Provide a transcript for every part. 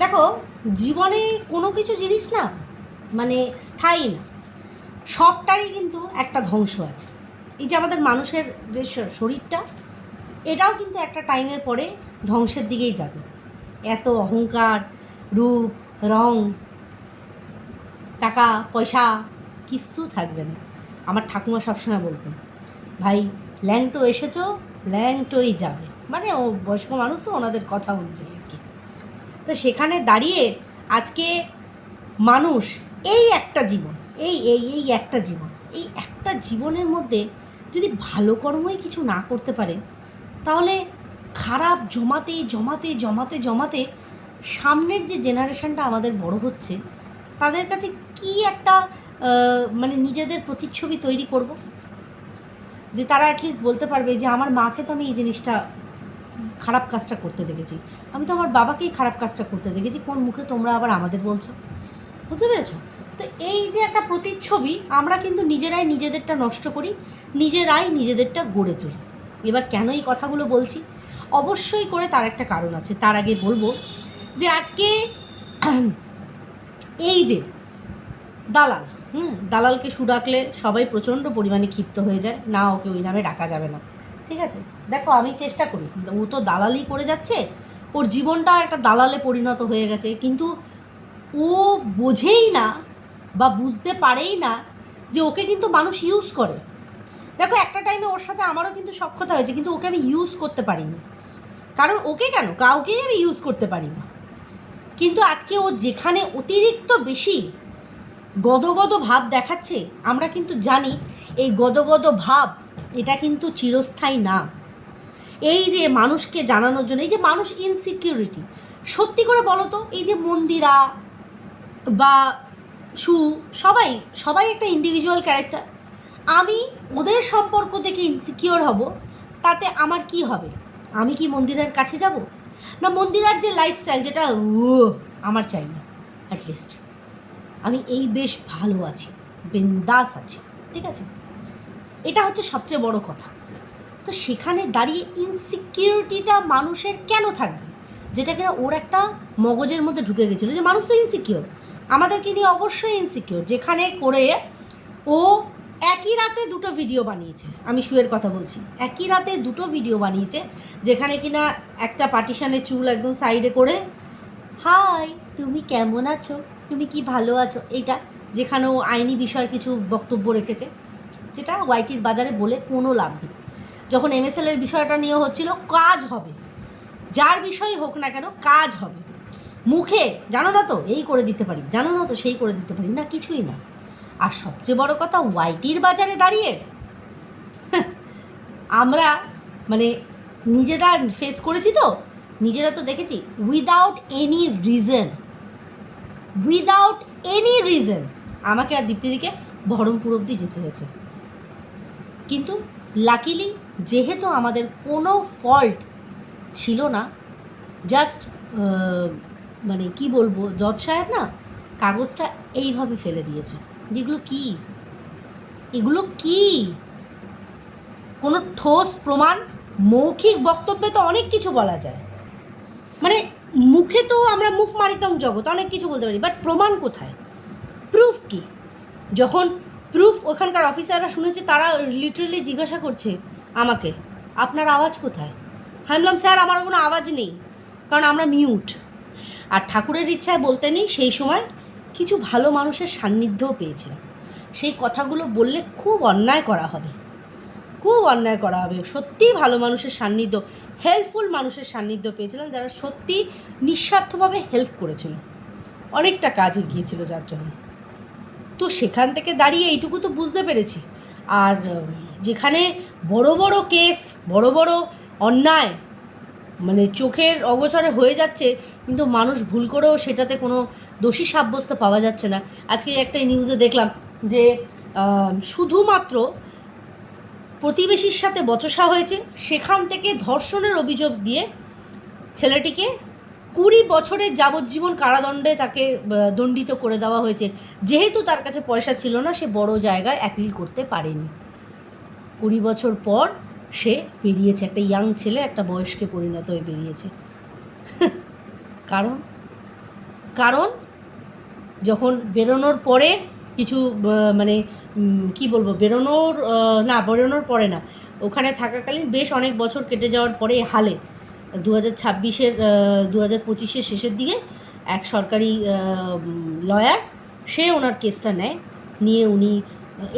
দেখো, জীবনে কোনো কিছু জিনিস না মানে স্থায়ী না, সবটারই কিন্তু একটা ধ্বংস আছে। এই যে আমাদের মানুষের যে শরীরটা, এটাও কিন্তু একটা টাইমের পরে ধ্বংসের দিকেই যাবে। এত অহংকার, রূপ, রং, টাকা পয়সা কিচ্ছু থাকবে না। আমার ঠাকুমা সবসময় বলতেন, ভাই ল্যাংটো এসেছো, ল্যাংটোই যাবে, মানে ও বয়স্ক মানুষ তো, ওনাদের কথা অনুযায়ী আর কি। তো সেখানে দাঁড়িয়ে আজকে মানুষ এই একটা জীবন, এই একটা জীবন, এই একটা জীবনের মধ্যে যদি ভালো কর্মই কিছু না করতে পারে, তাহলে খারাপ জমাতে জমাতে জমাতে জমাতে সামনের যে জেনারেশনটা আমাদের বড় হচ্ছে, তাদের কাছে কি একটা মানে নিজেদের প্রতিচ্ছবি তৈরি করব, যে তারা অ্যাটলিস্ট বলতে পারবে যে আমার মাকে তো আমি এই জিনিসটা খারাপ কাজটা করতে দেখেছি, আমি তো আমার বাবাকেই খারাপ কাজটা করতে দেখেছি, কোন মুখে তোমরা আবার আমাদের বলছো? বুঝতে পেরেছো? তো এই যে একটা প্রতিচ্ছবি, আমরা কিন্তু নিজেরাই নিজেদেরটা নষ্ট করি, নিজেরাই নিজেদেরটা গড়ে তুলি। এবার কেন এই কথাগুলো বলছি? অবশ্যই করে তার একটা কারণ আছে। তার আগে বলবো যে আজকে এই যে দালাল, দালালকে ডাকলে সবাই প্রচণ্ড পরিমাণে ক্ষিপ্ত হয়ে যায়, না ওকে ওই নামে ডাকা যাবে না। ঠিক আছে, দেখো আমি চেষ্টা করি, ও তো দালালি করে যাচ্ছে, ওর জীবনটা একটা দালালে পরিণত হয়ে গেছে, কিন্তু ও বোঝেই না বা বুঝতে পারেই না যে ওকে কিন্তু মানুষ ইউজ করে। দেখো, একটা টাইমে ওর সাথে আমারও কিন্তু সখ্যতা হয়েছে, কিন্তু ওকে আমি ইউজ করতে পারিনি। কারণ ওকে কেন, কাউকেই আমি ইউজ করতে পারি না। কিন্তু আজকে ও যেখানে অতিরিক্ত বেশি গদগদ ভাব দেখাচ্ছে, আমরা কিন্তু জানি এই গদগদ ভাব এটা কিন্তু চিরস্থায়ী না। এই যে মানুষকে জানানোর জন্য, এই যে মানুষ ইনসিকিউরিটি, সত্যি করে বলো তো, এই যে মন্দিরা বা সবাই সবাই একটা ইন্ডিভিজুয়াল ক্যারেক্টার। আমি ওদের সম্পর্ক থেকে ইনসিকিওর হব, তাতে আমার কি হবে? আমি কি মন্দিরের কাছে যাব? না মন্দিরার যে লাইফস্টাইল, যেটা আমার চাই না, অ্যাটলিস্ট আমি এই বেশ ভালো আছি, বিন্দাস আছি, ঠিক আছে? এটা হচ্ছে সবচেয়ে বড় কথা। তো সেখানে দাঁড়িয়ে ইনসিকিউরিটিটা মানুষের কেন থাকবে, যেটা কিনা ওর একটা মগজের মধ্যে ঢুকে গেছিলো, যে মানুষ তো ইনসিকিওর, আমাদেরকে নিয়ে অবশ্যই ইনসিকিওর। যেখানে করে ও একই রাতে দুটো ভিডিও বানিয়েছে, আমি শুয়ের কথা বলছি, একই রাতে দুটো ভিডিও বানিয়েছে, যেখানে কিনা একটা পার্টিশানের চুল একদম সাইডে করে, হাই তুমি কেমন আছো, তুমি কি ভালো আছো, এইটা যেখানে ও আইনি বিষয়ে কিছু বক্তব্য রেখেছে, যেটা ওয়াইটির বাজারে বলে কোনো লাভ নেই। যখন এমএসএলের বিষয়টা নিয়ে হচ্ছিল, কাজ হবে, যার বিষয় হোক না কেন কাজ হবে, মুখে জানো না তো এই করে দিতে পারি, জানো না তো সেই করে দিতে পারি, না কিছুই না। আর সবচেয়ে বড় কথা, ওয়াইটির বাজারে দাঁড়িয়ে আমরা মানে নিজেরা ফেস করেছি, তো নিজেরা তো দেখেছি, উইদাউট এনি রিজন আমাকে আর দীপ্তিদিকে বহরমপুর অবধি যেতে হয়েছে। কিন্তু লাকিলি যেহেতু আমাদের কোনো ফল্ট ছিল না, জাস্ট মানে কি বলবো, জজ সাহেব না কাগজটা এইভাবে ফেলে দিয়েছে, যেগুলো এগুলো কি কোনো ঠোস প্রমাণ? মৌখিক বক্তব্যে তো অনেক কিছু বলা যায়, মানে মুখে তো আমরা মুখ মারিতম জগৎ, অনেক কিছু বলতে পারি, বাট প্রমাণ কোথায়? প্রুফ কি? যখন প্রুফ ওখানকার অফিসাররা শুনেছে, তারা লিটারেলি জিজ্ঞাসা করছে আমাকে, আপনার আওয়াজ কোথায়? আমি বললাম, স্যার আমার কোনো আওয়াজ নেই, কারণ আমরা মিউট। আর ঠাকুরের ইচ্ছায় বলতে নেই, সেই সময় কিছু ভালো মানুষের সান্নিধ্যও পেয়েছিলাম। সেই কথাগুলো বললে খুব অন্যায় করা হবে, খুব অন্যায় করা হবে। সত্যিই ভালো মানুষের সান্নিধ্য, হেল্পফুল মানুষের সান্নিধ্য পেয়েছিলাম, যারা সত্যি নিঃস্বার্থভাবে হেল্প করেছিল, অনেকটা কাজ এগিয়েছিল যার জন্য। তো সেখান থেকে দাঁড়িয়ে এইটুকু তো বুঝতে পেরেছি। আর যেখানে বড় বড় কেস, বড় বড় অন্যায় মানে চোখের অগোচরে হয়ে যাচ্ছে, কিন্তু মানুষ ভুল করেও সেটাতে কোনো দোষী সাব্যস্ত পাওয়া যাচ্ছে না। আজকে একটা নিউজে দেখলাম যে শুধুমাত্র প্রতিবেশীর সাথে বচসা হয়েছে, সেখান থেকে ধর্ষণের অভিযোগ দিয়ে ছেলেটিকে 20 বছরের যাবজ্জীবন কারাদণ্ডে তাকে দণ্ডিত করে দেওয়া হয়েছে, যেহেতু তার কাছে পয়সা ছিল না, সে বড় জায়গায় অ্যাপিল করতে পারেনি। 20 বছর পর সে বেরিয়েছে, একটা ইয়াং ছেলে একটা বয়স্কে পরিণত হয়ে বেরিয়েছে। কারণ কারণ যখন বেরোনোর পরে কিছু মানে কি বলবো, বেরোনোর পরে না, ওখানে থাকাকালীন বেশ অনেক বছর কেটে যাওয়ার পরে হালে 2026-এর 2025-এর শেষের দিকে এক সরকারি লয়ার সে ওনার কেসটা নেয়, নিয়ে উনি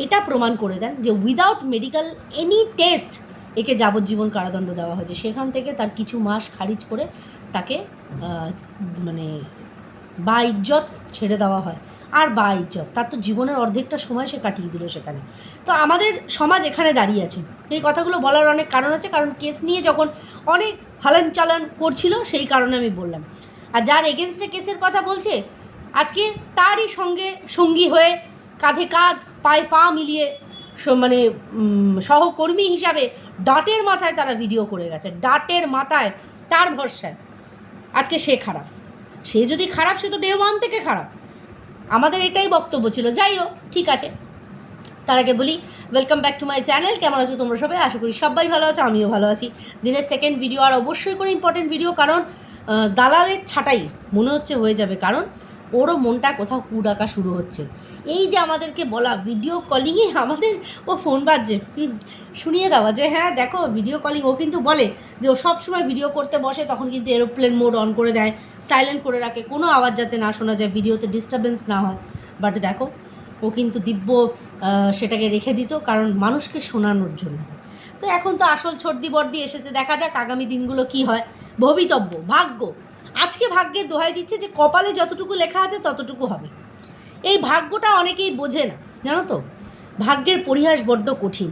এটা প্রমাণ করে দেন যে উইদাউট মেডিকেল এনি টেস্ট একে যাবজ্জীবন কারাদণ্ড দেওয়া হয়েছে। সেখান থেকে তার কিছু মাস খারিজ করে তাকে মানে বা ইজ্জত ছেড়ে দেওয়া হয়। আর বা ইজ্জত, তার তো জীবনের অর্ধেকটা সময় সে কাটিয়ে দিল সেখানে। তো আমাদের সমাজ এখানে দাঁড়িয়ে আছে। এই কথাগুলো বলার অনেক কারণ আছে, কারণ কেস নিয়ে যখন অনেক হালান চালান করছিল সেই কারণে আমি বললাম। আর যার এগেনস্টে কেসের কথা বলছে আজকে তারই সঙ্গী হয়ে কাঁধে কাঁধ পায়ে পা মিলিয়ে মানে সহকর্মী হিসাবে ডাটের মাথায় তারা ভিডিও করে গেছে, ডাটের মাথায় তার ভরসায়। আজকে সে খারাপ, সে যদি খারাপ সে তো ডে ওয়ান থেকে খারাপ। আমাদের এটাই বক্তব্য ছিল। যাই হোক, ঠিক আছে, তার আগে বলি welcome back to my channel. কেমন আছো তোমরা সবাই? আশা করি সবাই ভালো আছো, আমিও ভালো আছি। দিনের সেকেন্ড ভিডিও, আর অবশ্যই করে ইম্পর্টেন্ট ভিডিও, কারণ দালালের ছাঁটাই মনে হচ্ছে হয়ে যাবে, কারণ ওরও মনটা কোথাও কু ডাকা শুরু হচ্ছে। এই যে আমাদেরকে বলা ভিডিও কলিংয়ে আমাদের ও ফোন বাজছে, শুনিয়ে দেওয়া যে হ্যাঁ দেখো ভিডিও কলিং, ও কিন্তু বলে যে ও সবসময় ভিডিও করতে বসে তখন কিন্তু এরোপ্লেন মোড অন করে দেয়, সাইলেন্ট করে রাখে, কোনো আওয়াজ যাতে না শোনা যায়, ভিডিওতে ডিস্টারবেন্স না হয়। বাট দেখো ও কিন্তু দিব্য সেটাকে রেখে দিত, কারণ মানুষকে শোনানোর জন্য। তো এখন তো আসল ছর্দি বর্দি এসেছে, দেখা যাক আগামী দিনগুলো কি হয়। ভবিতব্য, ভাগ্য, আজকে ভাগ্যের দোহাই দিচ্ছে যে কপালে যতটুকু লেখা আছে ততটুকু হবে। এই ভাগ্যটা অনেকেই বোঝে না, জানো তো, ভাগ্যের পরিহাস বড্ড কঠিন।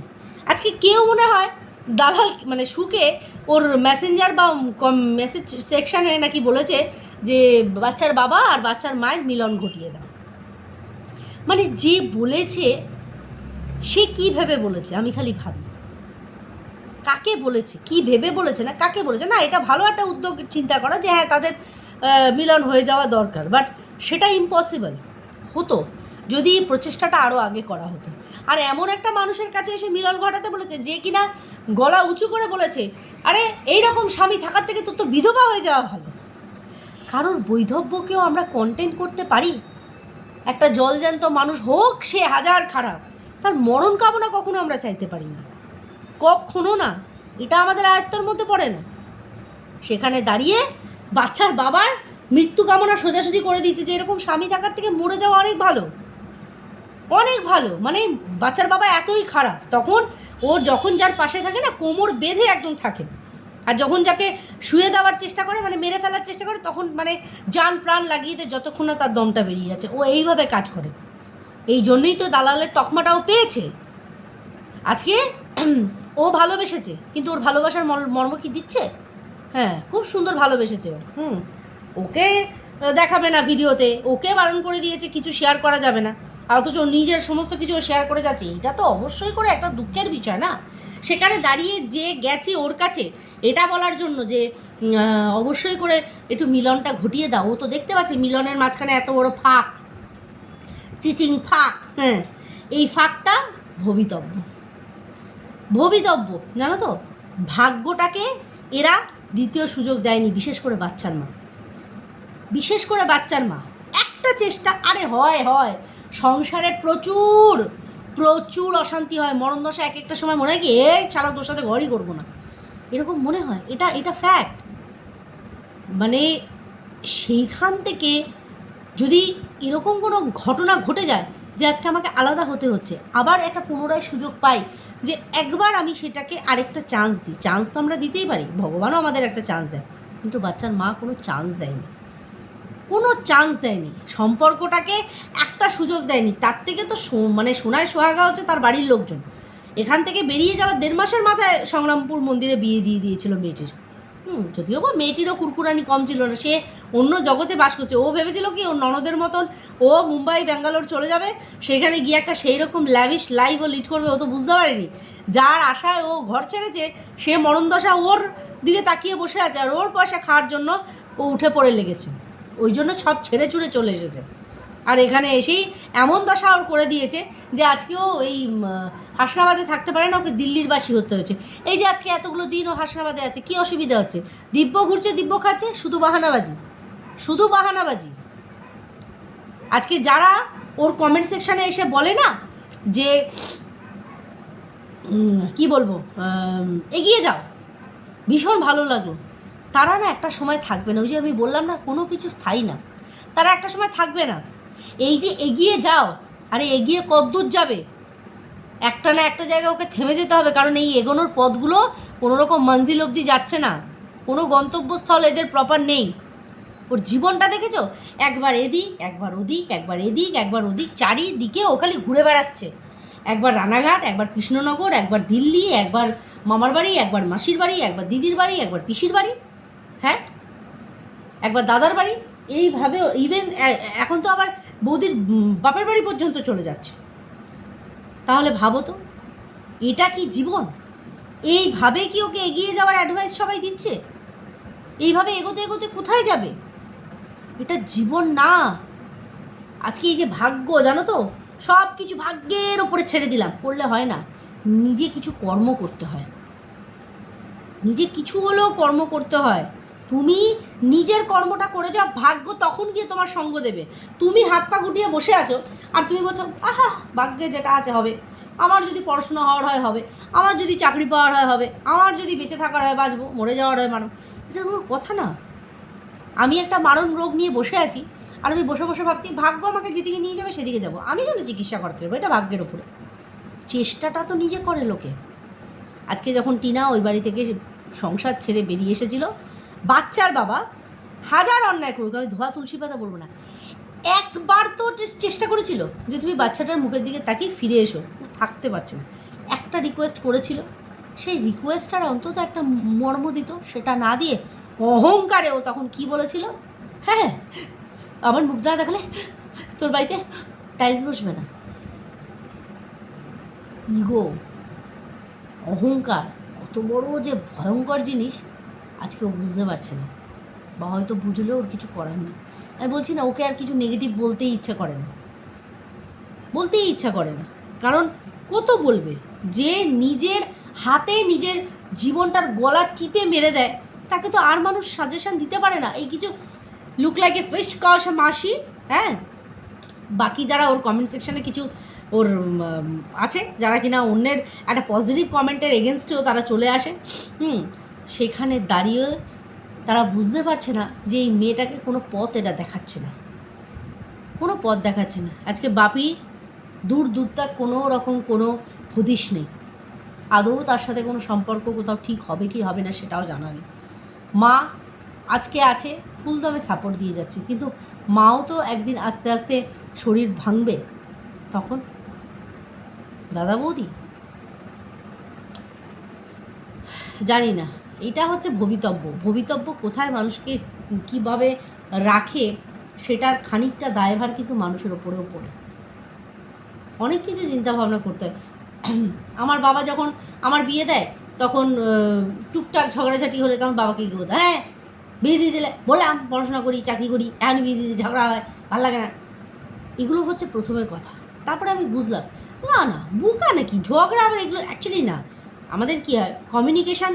আজকে কেউ মনে হয় দালাল মানে সুকে ওর মেসেঞ্জার বা মেসেজ সেকশানে নাকি বলেছে যে বাচ্চার বাবা আর বাচ্চার মায়ের মিলন ঘটিয়ে দাও। মানে যে বলেছে সে কী ভেবে বলেছে, আমি খালি ভাবি কাকে বলেছে, কি ভেবে বলেছে, না কাকে বলেছে। না, এটা ভালো একটা উদ্যোগ চিন্তা করা যে হ্যাঁ তাদের মিলন হয়ে যাওয়া দরকার, বাট সেটা ইম্পসিবল হতো যদি প্রচেষ্টাটা আরও আগে করা হতো। আর এমন একটা মানুষের কাছে এসে মিলন ঘটাতে বলেছে যে কিনা গলা উঁচু করে বলেছে আরে এইরকম স্বামী থাকার থেকে তোর তো বিধবা হয়ে যাওয়া ভালো। কারোর বৈধব্যকেও আমরা কন্টেন্ট করতে পারি? একটা জলজ্যান্ত মানুষ হোক সে হাজার খারাপ, তার মরণ কামনা কখনো আমরা চাইতে পারি না, কখনো না, এটা আমাদের আয়ত্তর মধ্যে পড়ে না। সেখানে দাঁড়িয়ে বাচ্চার বাবার মৃত্যু কামনা সোজাসুজি করে দিয়েছে যে এরকম স্বামী থাকার থেকে মরে যাওয়া অনেক ভালো, অনেক ভালো। মানে বাচ্চার বাবা এতই খারাপ, তখন ও যখন যার পাশে থাকে না কোমর বেঁধে একদম থাকে, আর যখন যাকে শুয়ে দেওয়ার চেষ্টা করে মানে মেরে ফেলার চেষ্টা করে তখন মানে জান প্রাণ লাগিয়ে দেয় যতক্ষণ না তার দমটা বেরিয়ে যাচ্ছে। ও এইভাবে কাজ করে, এই জন্যই তো দালালের তকমাটাও পেয়েছে। আজকে ও ভালোবেসেছে, কিন্তু ওর ভালোবাসার মর্ম কি দিচ্ছে? হ্যাঁ, খুব সুন্দর ভালোবেসেছে ও। ওকে দেখাবে না ভিডিওতে, ওকে বারণ করে দিয়েছে কিছু শেয়ার করা যাবে না, আর অথচ নিজের সমস্ত কিছু শেয়ার করে যাচ্ছে। এটা তো অবশ্যই করে একটা দুঃখের বিষয় না? সেখানে দাঁড়িয়ে যে গেছে ওর কাছে এটা বলার জন্য যে অবশ্যই করে একটু মিলনটা ঘটিয়ে দাও, ও তো দেখতে পাচ্ছে মিলনের মাঝখানে এত বড় ফাঁক, চিচিং ফাঁক। হ্যাঁ, এই ফাঁকটা ভবিতব্য, জানো তো, ভাগ্যটাকে এরা দ্বিতীয় সুযোগ দেয়নি, বিশেষ করে বাচ্চার মা। একটা চেষ্টা, আরে হয় সংসারে প্রচুর প্রচুর অশান্তি হয়, মরণ দশা এক একটা সময় মনে হয় কি এই শালা তোর সাথে ঘরই করবো না, এরকম মনে হয়। এটা ফ্যাক্ট। মানে সেইখান থেকে যদি এরকম কোনো ঘটনা ঘটে যায় যে আজকে আমাকে আলাদা হতে হচ্ছে, আবার একটা পুনরায় সুযোগ পাই যে একবার আমি সেটাকে আরেকটা চান্স দিই। চান্স তো আমরা দিতেই পারি, ভগবানও আমাদের একটা চান্স দেয়, কিন্তু বাচ্চার মা কোনো চান্স দেয়নি, সম্পর্কটাকে একটা সুযোগ দেয়নি। তার থেকে তো মানে সোনায় সোহাগা হচ্ছে তার বাড়ির লোকজন। এখান থেকে বেরিয়ে যাওয়ার 1.5 মাসের মাথায় সংগ্রামপুর মন্দিরে বিয়ে দিয়ে দিয়েছিল মেয়েটির। যদিও বা মেয়েটিরও কুরকুরানি কম ছিল না, সে অন্য জগতে বাস করছে। ও ভেবেছিল কি ওর ননদের মতন ও মুম্বাই ব্যাঙ্গালোর চলে যাবে, সেখানে গিয়ে একটা সেই রকম ল্যাভিশ লাইফ ও লিড করবে। ও তো বুঝতে পারেনি যার আশায় ও ঘর ছেড়েছে সে মরণদশা ওর দিকে তাকিয়ে বসে আছে, আর ওর পয়সা খাওয়ার জন্য ও উঠে পড়ে লেগেছে, ওই জন্য সব ছেড়ে চুড়ে চলে এসেছে। আর এখানে এসেই এমন দশা ওর করে দিয়েছে যে আজকেও এই হাসনাবাদে থাকতে পারে না, ওকে দিল্লির বাসী হতে হয়েছে। এই যে আজকে এতগুলো দিন ও হাসনাবাদে আছে, কী অসুবিধা হচ্ছে? দিব্য ঘুরছে, দিব্য খাচ্ছে, শুধু বাহানাবাজি। আজকে যারা ওর কমেন্ট সেকশানে এসে বলে না যে কি বলবো, এগিয়ে যাও, ভীষণ ভালো লাগলো, তারা না একটা সময় থাকবে না। ওই যে আমি বললাম না, কোনো কিছু স্থায়ী না, তারা একটা সময় থাকবে না। এই যে এগিয়ে যাও, আরে এগিয়ে কতদূর যাবে? একটা না একটা জায়গায় ওকে থেমে যেতে হবে, কারণ এই এগোনোর পথগুলো কোনো রকম মঞ্জিল অবধি যাচ্ছে না, কোনো গন্তব্যস্থল এদের প্রপার নেই। ওর জীবনটা দেখেছো, একবার এদিক একবার ওদিক, একবার এদিক একবার ওদিক, চারিদিকে ও খালি ঘুরে বেড়াচ্ছে। একবার রানাঘাট, একবার কৃষ্ণনগর, একবার দিল্লি, একবার মামার বাড়ি, একবার মাসির বাড়ি, একবার দিদির বাড়ি, একবার পিসির বাড়ি, হ্যাঁ, একবার দাদার বাড়ি, এইভাবে ইভেন এখন তো আবার বৌদির বাপের বাড়ি পর্যন্ত চলে যাচ্ছে। তাহলে ভাবো তো, এটা কি জীবন? এইভাবে কি ওকে এগিয়ে যাওয়ার অ্যাডভাইস সবাই দিচ্ছে? এইভাবে এগোতে এগোতে কোথায় যাবে? এটা জীবন না। আজকে এই যে ভাগ্য, জানো তো, সব কিছু ভাগ্যের ওপরে ছেড়ে দিলাম, করলে হয় না, নিজে কিছু কর্ম করতে হয়, নিজে কিছু হলেও কর্ম করতে হয়। তুমি নিজের কর্মটা করে যাও, ভাগ্য তখন গিয়ে তোমার সঙ্গ দেবে। তুমি হাত পা গুটিয়ে বসে আছো আর তুমি বলছো আহা ভাগ্যে যেটা আছে হবে, আমার যদি পড়াশোনা হওয়ার হয় হবে, আমার যদি চাকরি পাওয়ার হয় হবে, আমার যদি বেঁচে থাকার হয় বাঁচবো, মরে যাওয়ার হয় মানো। এটা কোনো কথা না। আমি একটা মারণ রোগ নিয়ে বসে আছি আর আমি বসে বসে ভাবছি ভাগ্য আমাকে যেদিকে নিয়ে যাবে সেদিকে যাবো, আমি যেন চিকিৎসা করতে যাবো, এটা ভাগ্যের ওপরে। চেষ্টাটা তো নিজে করে লোকে। আজকে যখন টিনা ওই বাড়ি থেকে সংসার ছেড়ে বেরিয়ে এসেছিল, বাচ্চার বাবা হাজার অন্যায় করুক, আমি ধোয়া তুলসী পাতা বলবো না, একবার তো চেষ্টা করেছিল যে তুমি বাচ্চাটার মুখের দিকে তাকিয়ে ফিরে এসো, থাকতে পারছে না, একটা রিকোয়েস্ট করেছিল, সেই রিকোয়েস্টটার অন্তত একটা মর্ম দিত, সেটা না দিয়ে অহংকারে ও তখন কি বলেছিল, হ্যাঁ আমার মুখটা দেখালে তোর বাড়িতে টাইলস বসবে না। ইগো, অহংকার কত বড় যে ভয়ঙ্কর জিনিস আজকে ও বুঝতে পারছে না, বা হয়তো বুঝলেও ওর কিছু করার নেই। আমি বলছি না ওকে আর কিছু নেগেটিভ বলতেই ইচ্ছা করে না, বলতেই ইচ্ছা করে না, কারণ কত বলবে? যে নিজের হাতে নিজের জীবনটার গলা টিপে মেরে দেয় তাকে তো আর মানুষ সাজেশন দিতে পারে না। এই কিছু লুক লাইক এ ফিশ কস মাসি, হ্যাঁ, বাকি যারা ওর কমেন্ট সেকশানে কিছু ওর আছে যারা কিনা অন্যের একটা পজিটিভ কমেন্টের এগেনস্টেও তারা চলে আসে, সেখানে দাঁড়িয়ে তারা বুঝতে পারছে না যে এই মেয়েটাকে কোনো পথ এটা দেখাচ্ছে না, কোনো পথ দেখাচ্ছে না। আজকে বাপি দূর তাক কোনো রকম কোনো হদিশ নেই, আদৌ তার সাথে কোনো সম্পর্ক কোথাও ঠিক হবে কি হবে না সেটাও জানা নেই। মা আজকে আছে, ফুল দমে সাপোর্ট দিয়ে যাচ্ছে, কিন্তু মাও তো একদিন আস্তে আস্তে শরীর ভাঙবে, তখন দাদা বৌদি জানি না। এটা হচ্ছে ভবিতব্য কোথায় মানুষকে কীভাবে রাখে সেটার খানিকটা দায়ভার কিন্তু মানুষের ওপরেও পড়ে। অনেক কিছু চিন্তা ভাবনা করতে হয়। আমার বাবা যখন আমার বিয়ে দেয় তখন টুকটাক ঝগড়াঝাটি হলে তখন বাবাকে গিয়ে বলতো, হ্যাঁ বিয়ে দিয়ে দিলে, বললাম পড়াশোনা করি চাকরি করি, এখন বিয়ে দিয়ে ঝগড়া হয়, ভালো লাগে না। এগুলো হচ্ছে প্রথমের কথা। তারপরে আমি বুঝলাম না বুকা নাকি ঝগড়া, আবার এগুলো অ্যাকচুয়ালি না। আমাদের কী হয়, কমিউনিকেশান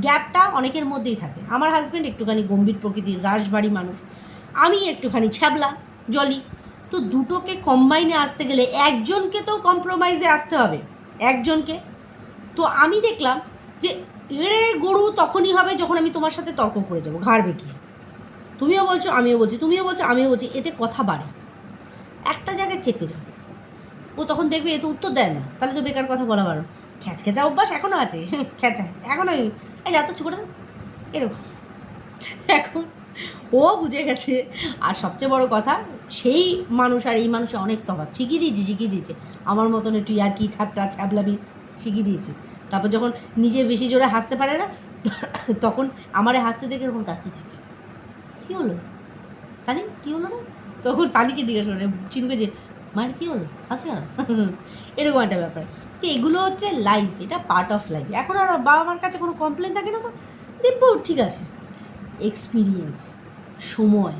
গ্যাপটা অনেকের মধ্যেই থাকে। আমার হাজব্যান্ড একটুখানি গম্ভীর প্রকৃতির রাশবাড়ি মানুষ, আমি একটুখানি ছ্যাবলা জলি, তো দুটোকে কম্বাইনে আসতে গেলে একজনকে তো কম্প্রোমাইজে আসতে হবে, একজনকে। তো আমি দেখলাম যে এড়ে গরু তখনই হবে যখন আমি তোমার সাথে তর্ক করে যাবো ঘাড় বেঁকিয়ে, তুমিও বলছো আমিও বলছি, তুমিও বলছো আমিও বলছি, এতে কথা বাড়ে, একটা জায়গায় চেপে যাও। ও তখন দেখবে এ তো উত্তর দেয় না, তাহলে তো বেকার কথা বলা বারো, খেঁচা অভ্যাস এখনও আছে, খেঁচা এখনও, এই যা তো করে এরকম। এখন ও বুঝে গেছে। আর সবচেয়ে বড় কথা, সেই মানুষ আর এই মানুষে অনেক তফাৎ, শিখিয়ে দিয়েছে আমার মতন একটু আর কি ঠাট্টা ছ্যাবলামি শিখিয়ে দিয়েছে। তারপর যখন নিজে বেশি জোরে হাসতে পারে না তখন আমারে হাসতে দেখে এরকম তাকিয়ে থাকে, কী হলো সানি, কী হলো না, তখন সানিকে জিজ্ঞেস করে চিনুকে যে মায়ের কী হলো, হাসে না, এরকম একটা ব্যাপার। তো এগুলো হচ্ছে লাইফ, এটা পার্ট অফ লাইফ। এখন আর বাবা মার কাছে কোনো কমপ্লেন থাকে না, তো দেখবো ঠিক আছে। এক্সপিরিয়েন্স, সময়,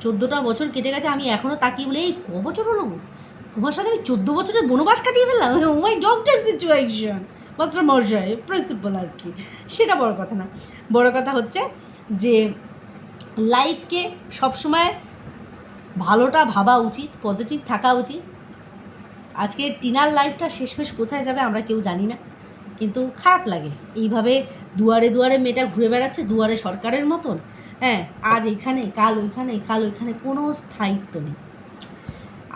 14টা বছর কেটে গেছে, আমি এখনও তাকিয়ে বলে এই ক বছর হলো তোমার সাথে আমি 14 বছরের বনবাস কাটিয়ে ফেললাম, ও মাই ডক্টর সিচুয়েশন, মাস্টার মশাই প্রিন্সিপাল আর কি, সেটা বড় কথা না। বড় কথা হচ্ছে যে লাইফকে সবসময় ভালোটা ভাবা উচিত, পজিটিভ থাকা উচিত। আজকে টিনার লাইফটা শেষমেশ কোথায় যাবে আমরা কেউ জানি না, কিন্তু খারাপ লাগে এইভাবে দুয়ারে দুয়ারে মেয়েটা ঘুরে বেড়াচ্ছে, দুয়ারে সরকারের মতন। হ্যাঁ, আজ এখানে কাল ওইখানে, কাল ওইখানে, কোনো স্থায়িত্ব নেই।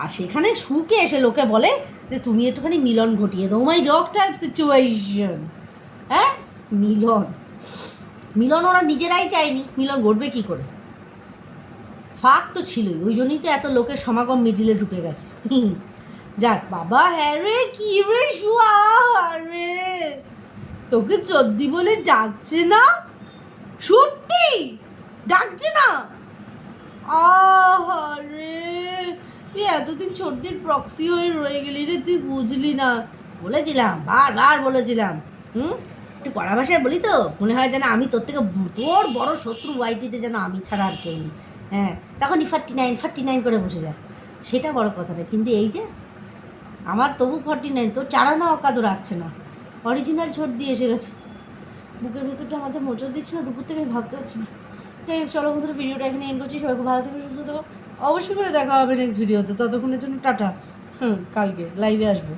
আর সেখানে সুখে এসে লোকে বলে যে তুমি একটুখানি মিলন ঘটিয়ে দাও, মাই ডগ টাইপ সিচুয়েশন। হ্যাঁ, মিলন মিলন ওরা নিজেরাই চায়নি, মিলন ঘটবে কী করে? ফাঁক তো ছিলই, ওই জন্যই তো এত লোকের সমাগম মিডিলে ঢুকে গেছে। যাক বাবা, হ্যাঁ রে, কি রে শুয়া রে, তোকে চদ্দি বলে ডাকছে না? সত্যি ডাকছে না? আহারে, তুই এতদিন ছোটদের প্রক্সি হয়ে রয়ে গেলি রে, তুই বুঝলি না। বলেছিলাম, বারবার বলেছিলাম। একটু কড়া ভাষায় বলি তো মনে হয় যেন আমি তোর থেকে, তোর বড় শত্রু ওয়াইটিতে যেন আমি ছাড়া আর কেউ নেই। হ্যাঁ, তখনই 49 করে বসে যায়, সেটা বড় কথা না। কিন্তু এই যে আমার তবু 49, তোর চারানা অকাদও রাখছে না, অরিজিনাল ছোট দিয়ে এসে গেছে। বুকের ভেতরটা মাঝে মোচড় দিচ্ছি না, দুপুর থেকে ভাবতে পারছি না। যাই হোক, চলো বন্ধুরা, ভিডিওটা এখানে এন্ড করছি। সবাই খুব ভালো থেকে সুস্থ থাকো। অবশ্যই করে দেখা হবে নেক্সট ভিডিওতে, ততক্ষণের জন্য টাটা। কালকে লাইভে আসবো।